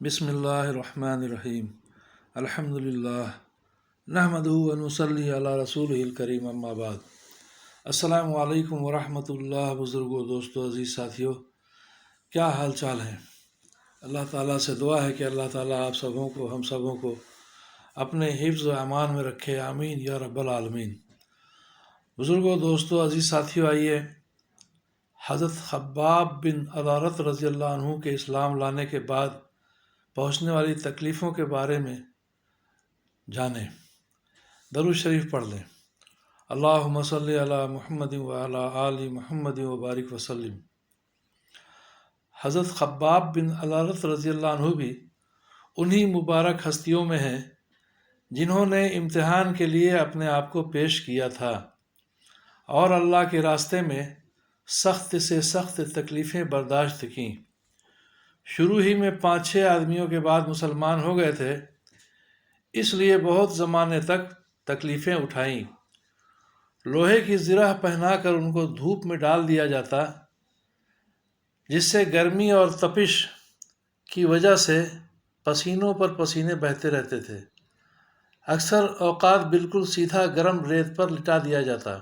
بسم اللہ الرحمن الرحیم الحمدللہ نحمدہ و نصلی علی رسولہ الکریم اما بعد۔ السلام علیکم ورحمۃ اللہ۔ بزرگوں، دوستوں، عزیز ساتھیوں، کیا حال چال ہیں؟ اللہ تعالیٰ سے دعا ہے کہ اللہ تعالیٰ آپ سبوں کو، ہم سبوں کو اپنے حفظ و امان میں رکھے، آمین یا رب العالمین۔ بزرگوں، دوستوں، عزیز ساتھیوں، آئیے حضرت خباب بن ارارت رضی اللہ عنہ کے اسلام لانے کے بعد پہنچنے والی تکلیفوں کے بارے میں جانیں۔ درود شریف پڑھ لیں۔ اللہم صلی علی محمد وعلی آل محمد وبارک وسلم۔ حضرت خباب بن ارارت رضی اللہ عنہ بھی انہی مبارک ہستیوں میں ہیں جنہوں نے امتحان کے لیے اپنے آپ کو پیش کیا تھا اور اللہ کے راستے میں سخت سے سخت تکلیفیں برداشت کیں۔ شروع ہی میں 5-6 آدمیوں کے بعد مسلمان ہو گئے تھے، اس لیے بہت زمانے تک تکلیفیں اٹھائیں۔ لوہے کی زرہ پہنا کر ان کو دھوپ میں ڈال دیا جاتا، جس سے گرمی اور تپش کی وجہ سے پسینوں پر پسینے بہتے رہتے تھے۔ اکثر اوقات بالکل سیدھا گرم ریت پر لٹا دیا جاتا،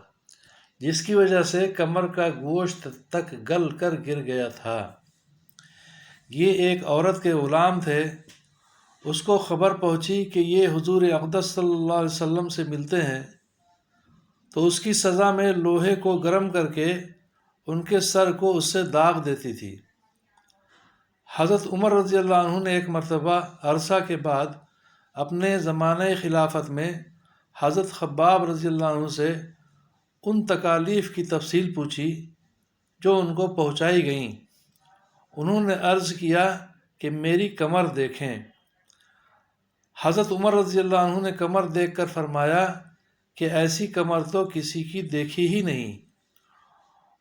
جس کی وجہ سے کمر کا گوشت تک گل کر گر گیا تھا۔ یہ ایک عورت کے غلام تھے، اس کو خبر پہنچی کہ یہ حضور اقدس صلی اللہ علیہ وسلم سے ملتے ہیں، تو اس کی سزا میں لوہے کو گرم کر کے ان کے سر کو اس سے داغ دیتی تھی۔ حضرت عمر رضی اللہ عنہ نے ایک مرتبہ عرصہ کے بعد اپنے زمانہ خلافت میں حضرت خباب رضی اللہ عنہ سے ان تکالیف کی تفصیل پوچھی جو ان کو پہنچائی گئیں۔ انہوں نے عرض کیا کہ میری کمر دیکھیں۔ حضرت عمر رضی اللہ عنہ نے کمر دیکھ کر فرمایا کہ ایسی کمر تو کسی کی دیکھی ہی نہیں۔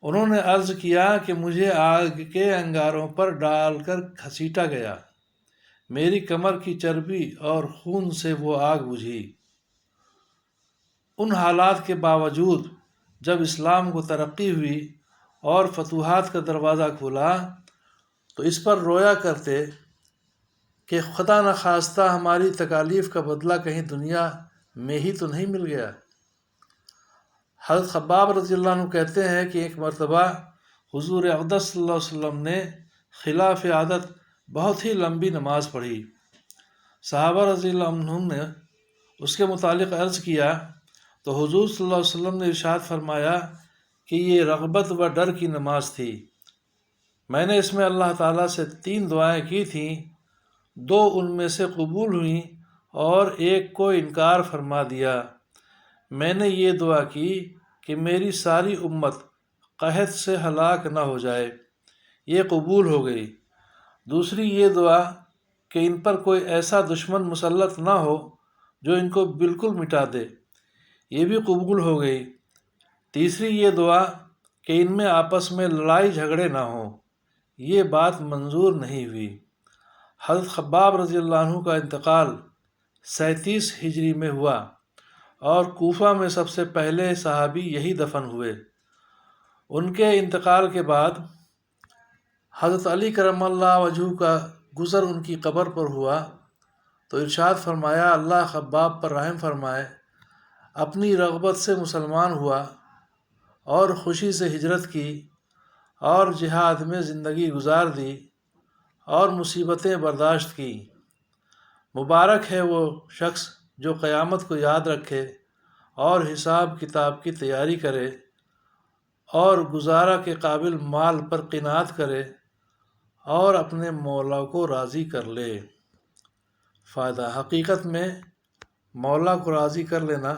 انہوں نے عرض کیا کہ مجھے آگ کے انگاروں پر ڈال کر گھسیٹا گیا، میری کمر کی چربی اور خون سے وہ آگ بجھی۔ ان حالات کے باوجود جب اسلام کو ترقی ہوئی اور فتوحات کا دروازہ کھلا تو اس پر رویا کرتے کہ خدا نخواستہ ہماری تکالیف کا بدلہ کہیں دنیا میں ہی تو نہیں مل گیا۔ حضرت خباب رضی اللہ عنہ کہتے ہیں کہ ایک مرتبہ حضور اقدس صلی اللہ علیہ وسلم نے خلاف عادت بہت ہی لمبی نماز پڑھی۔ صحابہ رضی اللہ عنہ نے اس کے متعلق عرض کیا تو حضور صلی اللہ علیہ وسلم نے ارشاد فرمایا کہ یہ رغبت و ڈر کی نماز تھی۔ میں نے اس میں اللہ تعالیٰ سے 3 دعائیں کی تھیں، 2 ان میں سے قبول ہوئیں اور ایک کو انکار فرما دیا۔ میں نے یہ دعا کی کہ میری ساری امت قحط سے ہلاک نہ ہو جائے، یہ قبول ہو گئی۔ دوسری یہ دعا کہ ان پر کوئی ایسا دشمن مسلط نہ ہو جو ان کو بالکل مٹا دے، یہ بھی قبول ہو گئی۔ تیسری یہ دعا کہ ان میں آپس میں لڑائی جھگڑے نہ ہوں، یہ بات منظور نہیں ہوئی۔ حضرت خباب رضی اللہ عنہ کا انتقال 37 ہجری میں ہوا اور کوفہ میں سب سے پہلے صحابی یہی دفن ہوئے۔ ان کے انتقال کے بعد حضرت علی کرم اللہ وجہہ کا گزر ان کی قبر پر ہوا تو ارشاد فرمایا اللہ خباب پر رحم فرمائے، اپنی رغبت سے مسلمان ہوا اور خوشی سے ہجرت کی اور جہاد میں زندگی گزار دی اور مصیبتیں برداشت کی۔ مبارک ہے وہ شخص جو قیامت کو یاد رکھے اور حساب کتاب کی تیاری کرے اور گزارا کے قابل مال پر قناعت کرے اور اپنے مولا کو راضی کر لے۔ فائدہ: حقیقت میں مولا کو راضی کر لینا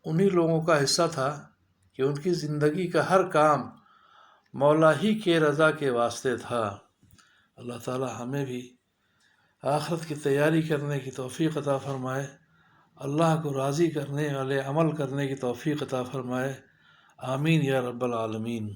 انہی لوگوں کا حصہ تھا کہ ان کی زندگی کا ہر کام مولا ہی کے رضا کے واسطے تھا۔ اللہ تعالی ہمیں بھی آخرت کی تیاری کرنے کی توفیق عطا فرمائے، اللہ کو راضی کرنے والے عمل کرنے کی توفیق عطا فرمائے، آمین یا رب العالمین۔